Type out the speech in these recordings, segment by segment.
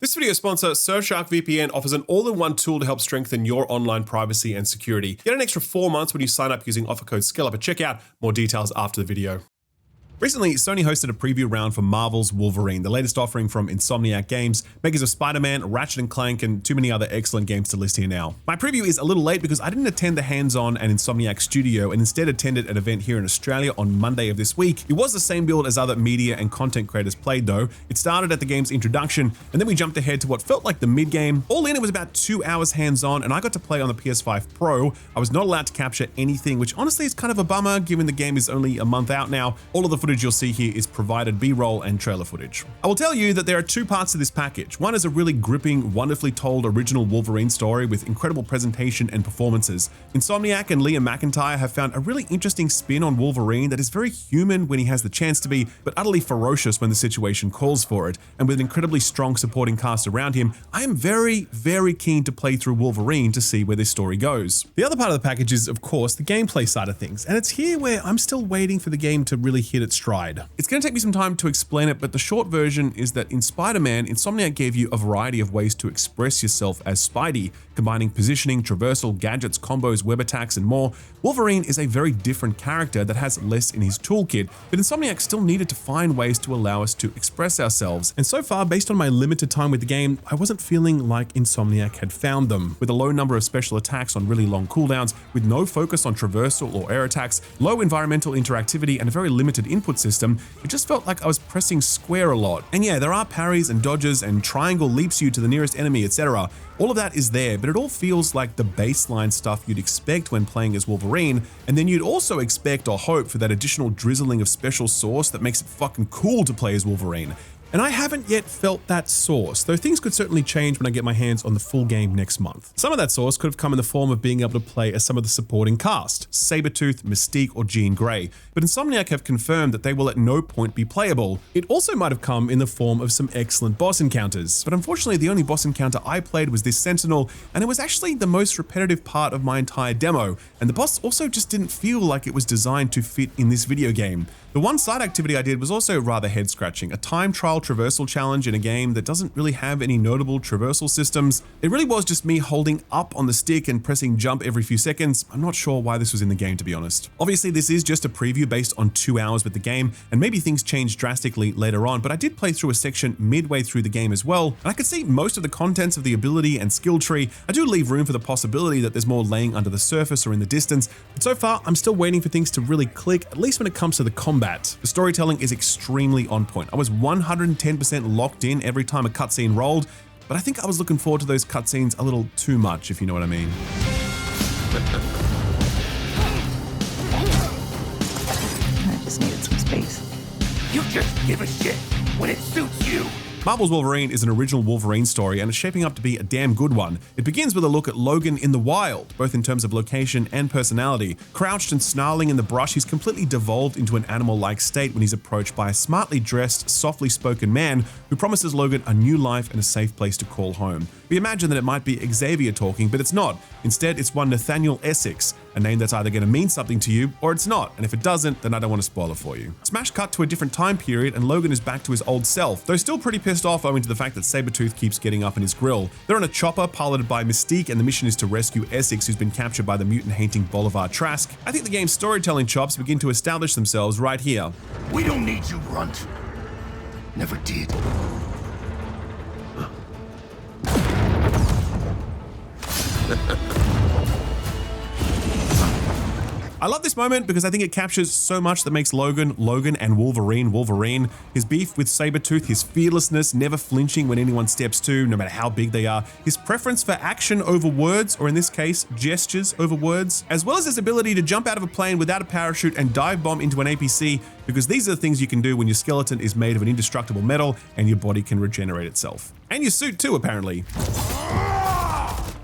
This video sponsor, Surfshark VPN, offers an all-in-one tool to help strengthen your online privacy and security. Get an extra 4 months when you sign up using offer code SCALEUP at checkout. More details after the video. Recently, Sony hosted a preview round for Marvel's Wolverine, the latest offering from Insomniac Games, makers of Spider-Man, Ratchet & Clank, and too many other excellent games to list here now. My preview is a little late because I didn't attend the hands-on at Insomniac studio and instead attended an event here in Australia on Monday of this week. It was the same build as other media and content creators played though. It started at the game's introduction, and then we jumped ahead to what felt like the mid-game. All in, it was about 2 hours hands-on, and I got to play on the PS5 Pro. I was not allowed to capture anything, which honestly is kind of a bummer given the game is only a month out now. All of the footage you'll see here is provided B-roll and trailer footage. I will tell you that there are two parts to this package. One is a really gripping, wonderfully told original Wolverine story with incredible presentation and performances. Insomniac and Liam McIntyre have found a really interesting spin on Wolverine that is very human when he has the chance to be, but utterly ferocious when the situation calls for it. And with an incredibly strong supporting cast around him, I am very, very keen to play through Wolverine to see where this story goes. The other part of the package is, of course, the gameplay side of things, and it's here where I'm still waiting for the game to really hit its stride. It's going to take me some time to explain it, but the short version is that in Spider-Man, Insomniac gave you a variety of ways to express yourself as Spidey, combining positioning, traversal, gadgets, combos, web attacks, and more. Wolverine is a very different character that has less in his toolkit, but Insomniac still needed to find ways to allow us to express ourselves. And so far, based on my limited time with the game, I wasn't feeling like Insomniac had found them. With a low number of special attacks on really long cooldowns, with no focus on traversal or air attacks, low environmental interactivity, and a very limited input system, it just felt like I was pressing square a lot. And yeah, there are parries and dodges and triangle leaps you to the nearest enemy, etc. All of that is there, but it all feels like the baseline stuff you'd expect when playing as Wolverine, and then you'd also expect or hope for that additional drizzling of special sauce that makes it fucking cool to play as Wolverine. And I haven't yet felt that sauce, though things could certainly change when I get my hands on the full game next month. Some of that sauce could have come in the form of being able to play as some of the supporting cast, Sabretooth, Mystique, or Jean Grey, but Insomniac have confirmed that they will at no point be playable. It also might have come in the form of some excellent boss encounters, but unfortunately the only boss encounter I played was this Sentinel, and it was actually the most repetitive part of my entire demo, and the boss also just didn't feel like it was designed to fit in this video game. The one side activity I did was also rather head-scratching, a time trial traversal challenge in a game that doesn't really have any notable traversal systems. It really was just me holding up on the stick and pressing jump every few seconds. I'm not sure why this was in the game, to be honest. Obviously, this is just a preview based on 2 hours with the game, and maybe things change drastically later on, but I did play through a section midway through the game as well, and I could see most of the contents of the ability and skill tree. I do leave room for the possibility that there's more laying under the surface or in the distance, but so far, I'm still waiting for things to really click, at least when it comes to the combat. The storytelling is extremely on point. I was 110% locked in every time a cutscene rolled, but I think I was looking forward to those cutscenes a little too much, if you know what I mean. I just needed some space. You just give a shit when it suits you. Marvel's Wolverine is an original Wolverine story, and it's shaping up to be a damn good one. It begins with a look at Logan in the wild, both in terms of location and personality. Crouched and snarling in the brush, he's completely devolved into an animal-like state when he's approached by a smartly dressed, softly spoken man who promises Logan a new life and a safe place to call home. We imagine that it might be Xavier talking, but it's not. Instead, it's one Nathaniel Essex, a name that's either going to mean something to you or it's not, and if it doesn't, then I don't want to spoil it for you. Smash cut to a different time period, and Logan is back to his old self, though still pretty pissed off owing to the fact that Sabretooth keeps getting up in his grill. They're on a chopper piloted by Mystique, and the mission is to rescue Essex, who's been captured by the mutant-hating Bolivar Trask. I think the game's storytelling chops begin to establish themselves right here. We don't need you, Runt. Never did. I love this moment because I think it captures so much that makes Logan, and Wolverine. His beef with Sabretooth, his fearlessness, never flinching when anyone steps to, no matter how big they are, his preference for action over words, or in this case, gestures over words, as well as his ability to jump out of a plane without a parachute and dive bomb into an APC, because these are the things you can do when your skeleton is made of an indestructible metal and your body can regenerate itself. And your suit too, apparently.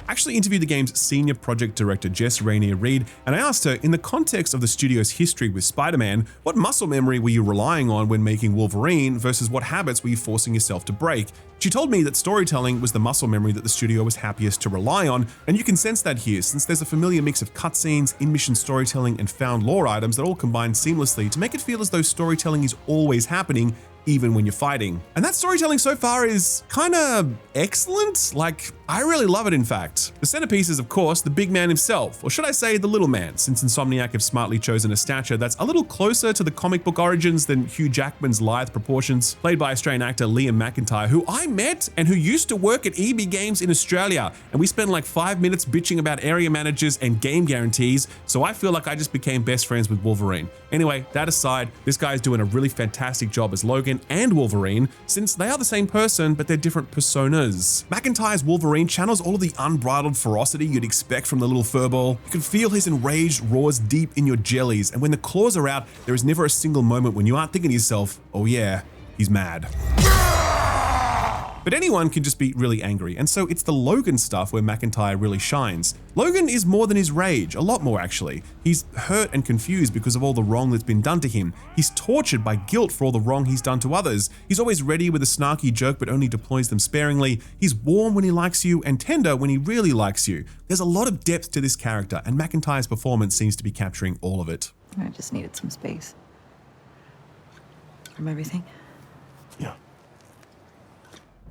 I actually interviewed the game's senior project director, Jess Rainier-Reed, and I asked her, in the context of the studio's history with Spider-Man, what muscle memory were you relying on when making Wolverine versus what habits were you forcing yourself to break? She told me that storytelling was the muscle memory that the studio was happiest to rely on, and you can sense that here, since there's a familiar mix of cutscenes, in-mission storytelling, and found lore items that all combine seamlessly to make it feel as though storytelling is always happening, even when you're fighting. And that storytelling so far is kinda excellent. Like, I really love it, in fact. The centerpiece is, of course, the big man himself, or should I say the little man, since Insomniac have smartly chosen a stature that's a little closer to the comic book origins than Hugh Jackman's lithe proportions, played by Australian actor Liam McIntyre, who I met and who used to work at EB Games in Australia, and we spent like 5 minutes bitching about area managers and game guarantees, so I feel like I just became best friends with Wolverine. Anyway, that aside, this guy is doing a really fantastic job as Logan and Wolverine, since they are the same person, but they're different personas. McIntyre's Wolverine channels all of the unbridled ferocity you'd expect from the little furball. You can feel his enraged roars deep in your jellies, and when the claws are out, there is never a single moment when you aren't thinking to yourself, oh yeah, he's mad. But anyone can just be really angry, and so it's the Logan stuff where McIntyre really shines. Logan is more than his rage, a lot more actually. He's hurt and confused because of all the wrong that's been done to him. He's tortured by guilt for all the wrong he's done to others. He's always ready with a snarky joke but only deploys them sparingly. He's warm when he likes you and tender when he really likes you. There's a lot of depth to this character, and McIntyre's performance seems to be capturing all of it. I just needed some space from everything. Yeah.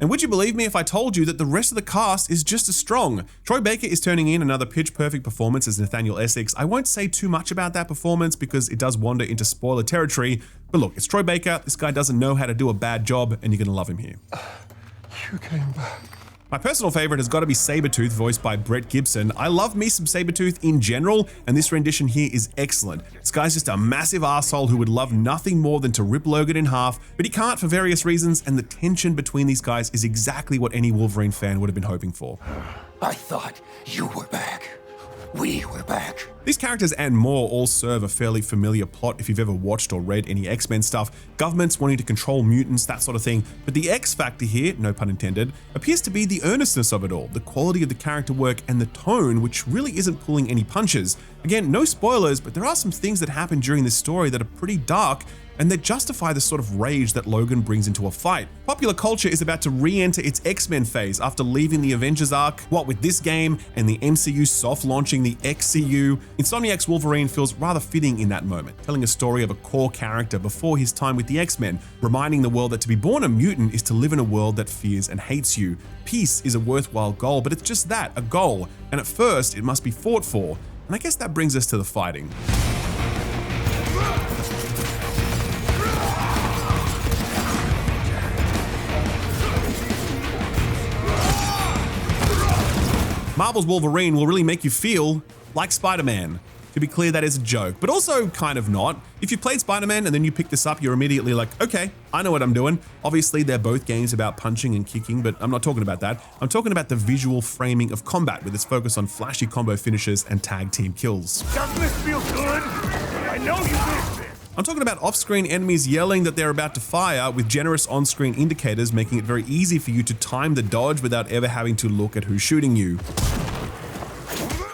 And would you believe me if I told you that the rest of the cast is just as strong? Troy Baker is turning in another pitch-perfect performance as Nathaniel Essex. I won't say too much about that performance because it does wander into spoiler territory, but look, it's Troy Baker. This guy doesn't know how to do a bad job, and you're gonna love him here. You came back. My personal favorite has got to be Sabretooth, voiced by Brett Gibson. I love me some Sabretooth in general, and this rendition here is excellent. This guy's just a massive asshole who would love nothing more than to rip Logan in half, but he can't for various reasons, and the tension between these guys is exactly what any Wolverine fan would have been hoping for. I thought you were back. We were back. These characters and more all serve a fairly familiar plot if you've ever watched or read any X-Men stuff. Governments wanting to control mutants, that sort of thing. But the X factor here, no pun intended, appears to be the earnestness of it all, the quality of the character work and the tone, which really isn't pulling any punches. Again, no spoilers, but there are some things that happen during this story that are pretty dark, and that justify the sort of rage that Logan brings into a fight. Popular culture is about to re-enter its X-Men phase after leaving the Avengers arc, what with this game and the MCU soft launching the XCU. Insomniac's Wolverine feels rather fitting in that moment, telling a story of a core character before his time with the X-Men, reminding the world that to be born a mutant is to live in a world that fears and hates you. Peace is a worthwhile goal, but it's just that, a goal, and at first it must be fought for. And I guess that brings us to the fighting. Marvel's Wolverine will really make you feel like Spider-Man. To be clear, that is a joke, but also kind of not. If you played Spider-Man and then you pick this up, you're immediately like, okay, I know what I'm doing. Obviously, they're both games about punching and kicking, but I'm not talking about that. I'm talking about the visual framing of combat with its focus on flashy combo finishes and tag team kills. Doesn't this feel good? I know you missed it. I'm talking about off-screen enemies yelling that they're about to fire with generous on-screen indicators, making it very easy for you to time the dodge without ever having to look at who's shooting you.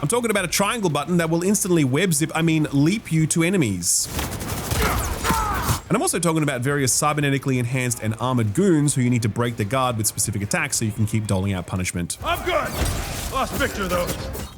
I'm talking about a triangle button that will instantly leap you to enemies. And I'm also talking about various cybernetically enhanced and armored goons who you need to break their guard with specific attacks so you can keep doling out punishment. I'm good. Lost picture though.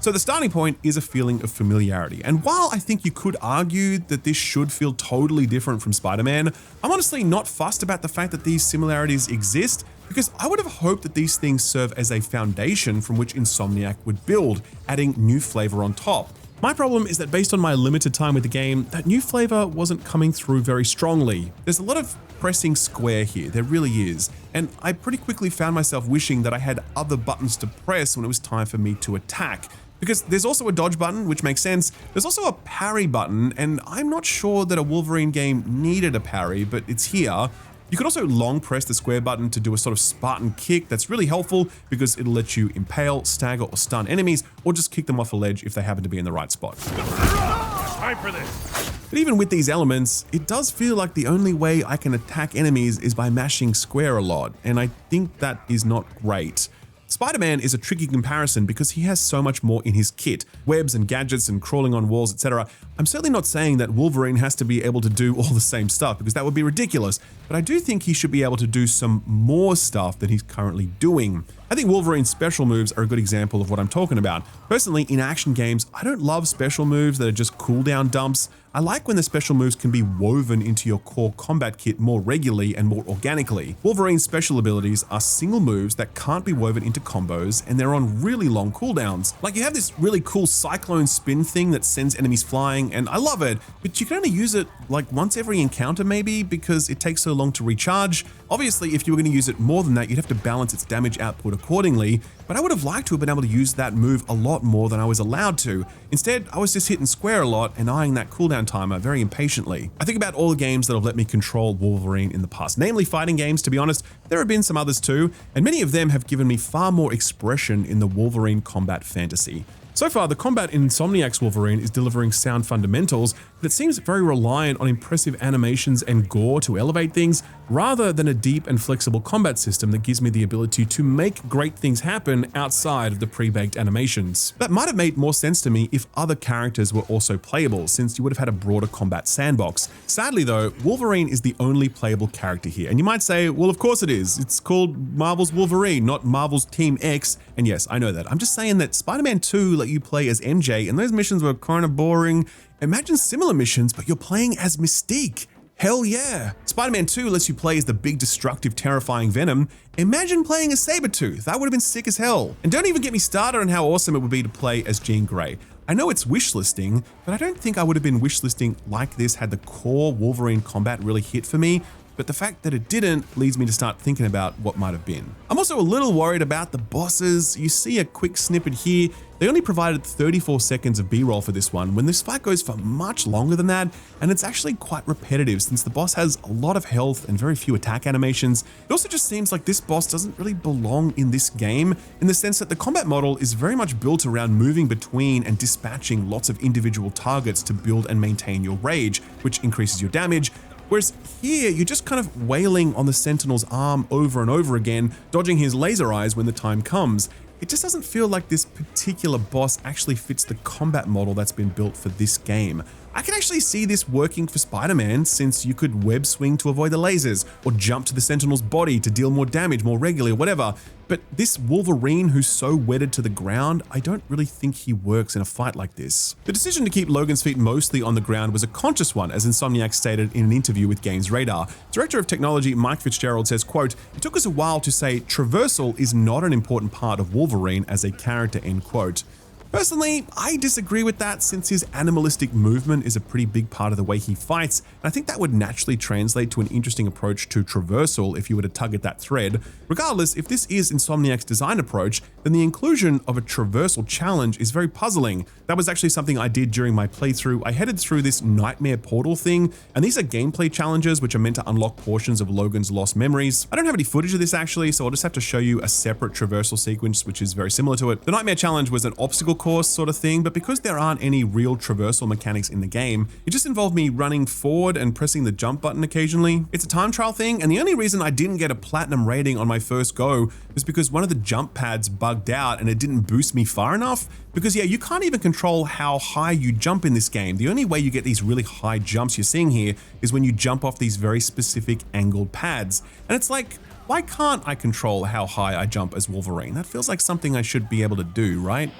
So the starting point is a feeling of familiarity. And while I think you could argue that this should feel totally different from Spider-Man, I'm honestly not fussed about the fact that these similarities exist, because I would have hoped that these things serve as a foundation from which Insomniac would build, adding new flavor on top. My problem is that based on my limited time with the game, that new flavor wasn't coming through very strongly. There's a lot of pressing square here, there really is, and I pretty quickly found myself wishing that I had other buttons to press when it was time for me to attack. Because there's also a dodge button, which makes sense. There's also a parry button, and I'm not sure that a Wolverine game needed a parry, but it's here. You can also long press the square button to do a sort of Spartan kick that's really helpful because it'll let you impale, stagger, or stun enemies, or just kick them off a ledge if they happen to be in the right spot. Time for this. But even with these elements, it does feel like the only way I can attack enemies is by mashing square a lot, and I think that is not great. Spider-Man is a tricky comparison because he has so much more in his kit, webs and gadgets and crawling on walls, etc. I'm certainly not saying that Wolverine has to be able to do all the same stuff because that would be ridiculous, but I do think he should be able to do some more stuff than he's currently doing. I think Wolverine's special moves are a good example of what I'm talking about. Personally, in action games, I don't love special moves that are just cooldown dumps. I like when the special moves can be woven into your core combat kit more regularly and more organically. Wolverine's special abilities are single moves that can't be woven into combos, and they're on really long cooldowns. Like, you have this really cool cyclone spin thing that sends enemies flying, and I love it, but you can only use it like once every encounter maybe because it takes so long to recharge. Obviously, if you were going to use it more than that, you'd have to balance its damage output accordingly, but I would have liked to have been able to use that move a lot more than I was allowed to. Instead, I was just hitting square a lot and eyeing that cooldown timer very impatiently. I think about all the games that have let me control Wolverine in the past, namely fighting games. To be honest, there have been some others too, and many of them have given me far more expression in the Wolverine combat fantasy. So far, the combat in Insomniac's Wolverine is delivering sound fundamentals, but it seems very reliant on impressive animations and gore to elevate things, rather than a deep and flexible combat system that gives me the ability to make great things happen outside of the pre-baked animations. That might have made more sense to me if other characters were also playable, since you would have had a broader combat sandbox. Sadly though, Wolverine is the only playable character here, and you might say, well, of course it is. It's called Marvel's Wolverine, not Marvel's Team X, and yes, I know that. I'm just saying that Spider-Man 2 let you play as MJ, and those missions were kind of boring. Imagine similar missions, but you're playing as Mystique. Hell yeah. Spider-Man 2 lets you play as the big, destructive, terrifying Venom. Imagine playing as Sabretooth. That would have been sick as hell. And don't even get me started on how awesome it would be to play as Jean Grey. I know it's wishlisting, but I don't think I would have been wishlisting like this had the core Wolverine combat really hit for me. But the fact that it didn't leads me to start thinking about what might have been. I'm also a little worried about the bosses. You see a quick snippet here. They only provided 34 seconds of B-roll for this one, when this fight goes for much longer than that, and it's actually quite repetitive since the boss has a lot of health and very few attack animations. It also just seems like this boss doesn't really belong in this game, in the sense that the combat model is very much built around moving between and dispatching lots of individual targets to build and maintain your rage, which increases your damage. Whereas here, you're just kind of wailing on the Sentinel's arm over and over again, dodging his laser eyes when the time comes. It just doesn't feel like this particular boss actually fits the combat model that's been built for this game. I can actually see this working for Spider-Man, since you could web swing to avoid the lasers, or jump to the Sentinel's body to deal more damage more regularly or whatever. But this Wolverine who's so wedded to the ground, I don't really think he works in a fight like this. The decision to keep Logan's feet mostly on the ground was a conscious one, as Insomniac stated in an interview with Games Radar. Director of Technology Mike Fitzgerald says, quote, "It took us a while to say Traversal is not an important part of Wolverine as a character," end quote. Personally, I disagree with that, since his animalistic movement is a pretty big part of the way he fights, and I think that would naturally translate to an interesting approach to Traversal if you were to tug at that thread. Regardless, if this is Insomniac's design approach, then the inclusion of a Traversal challenge is very puzzling. That was actually something I did during my playthrough. I headed through this nightmare portal thing, and these are gameplay challenges which are meant to unlock portions of Logan's lost memories. I don't have any footage of this actually, so I'll just have to show you a separate Traversal sequence which is very similar to it. The nightmare challenge was an obstacle course sort of thing, but because there aren't any real traversal mechanics in the game, it just involved me running forward and pressing the jump button occasionally. It's a time trial thing, and the only reason I didn't get a platinum rating on my first go was because one of the jump pads bugged out and it didn't boost me far enough. Because yeah, you can't even control how high you jump in this game. The only way you get these really high jumps you're seeing here is when you jump off these very specific angled pads. And it's like, why can't I control how high I jump as Wolverine? That feels like something I should be able to do, right?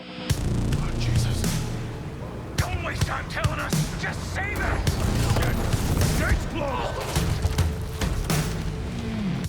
Stop telling us! Just save it!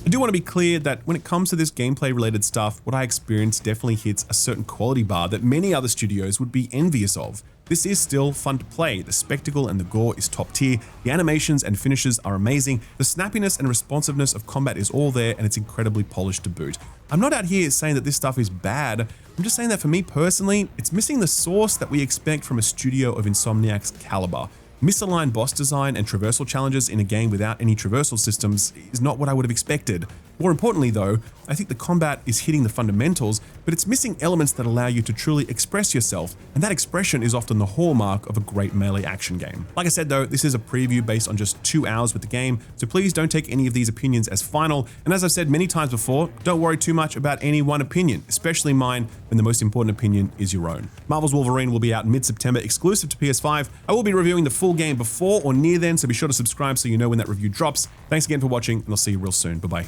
I do want to be clear that when it comes to this gameplay related stuff, what I experienced definitely hits a certain quality bar that many other studios would be envious of. This is still fun to play, the spectacle and the gore is top tier, the animations and finishes are amazing, the snappiness and responsiveness of combat is all there, and it's incredibly polished to boot. I'm not out here saying that this stuff is bad, I'm just saying that for me personally, it's missing the sauce that we expect from a studio of Insomniac's caliber. Misaligned boss design and traversal challenges in a game without any traversal systems is not what I would have expected. More importantly though, I think the combat is hitting the fundamentals, but it's missing elements that allow you to truly express yourself, and that expression is often the hallmark of a great melee action game. Like I said though, this is a preview based on just 2 hours with the game, so please don't take any of these opinions as final, and as I've said many times before, don't worry too much about any one opinion, especially mine, when the most important opinion is your own. Marvel's Wolverine will be out mid-September, exclusive to PS5. I will be reviewing the full game before or near then, so be sure to subscribe so you know when that review drops. Thanks again for watching, and I'll see you real soon. Bye-bye.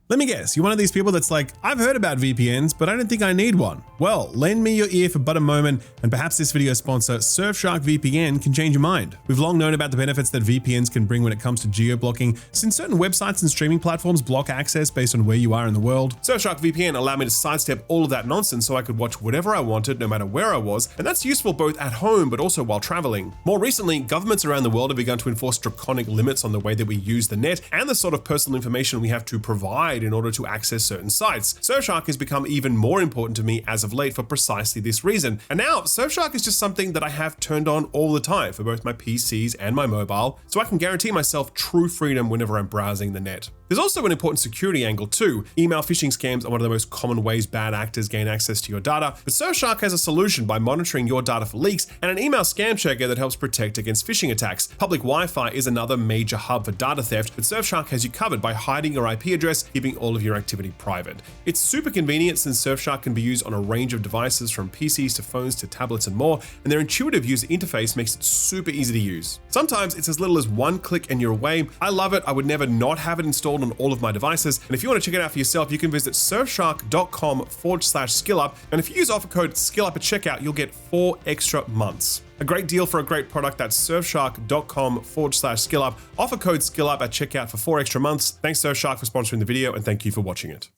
Let me guess, you're one of these people that's like, I've heard about VPNs, but I don't think I need one. Well, lend me your ear for but a moment, and perhaps this video sponsor, Surfshark VPN, can change your mind. We've long known about the benefits that VPNs can bring when it comes to geo-blocking, since certain websites and streaming platforms block access based on where you are in the world. Surfshark VPN allowed me to sidestep all of that nonsense so I could watch whatever I wanted, no matter where I was, and that's useful both at home but also while traveling. More recently, governments around the world have begun to enforce draconic limits on the way that we use the net and the sort of personal information we have to provide in order to access certain sites. Surfshark has become even more important to me as of late for precisely this reason. And now, Surfshark is just something that I have turned on all the time for both my PCs and my mobile, so I can guarantee myself true freedom whenever I'm browsing the net. There's also an important security angle too. Email phishing scams are one of the most common ways bad actors gain access to your data, but Surfshark has a solution by monitoring your data for leaks and an email scam checker that helps protect against phishing attacks. Public Wi-Fi is another major hub for data theft, but Surfshark has you covered by hiding your IP address, keeping all of your activity private. It's super convenient since Surfshark can be used on a range of devices from PCs to phones to tablets and more, and their intuitive user interface makes it super easy to use. Sometimes it's as little as one click and you're away. I love it. I would never not have it installed on all of my devices. And if you want to check it out for yourself, you can visit surfshark.com/skillup. And if you use offer code SKILLUP at checkout, you'll get 4 extra months. A great deal for a great product. That's surfshark.com/skillup. Offer code SKILLUP at checkout for 4 extra months. Thanks Surfshark for sponsoring the video, and thank you for watching it.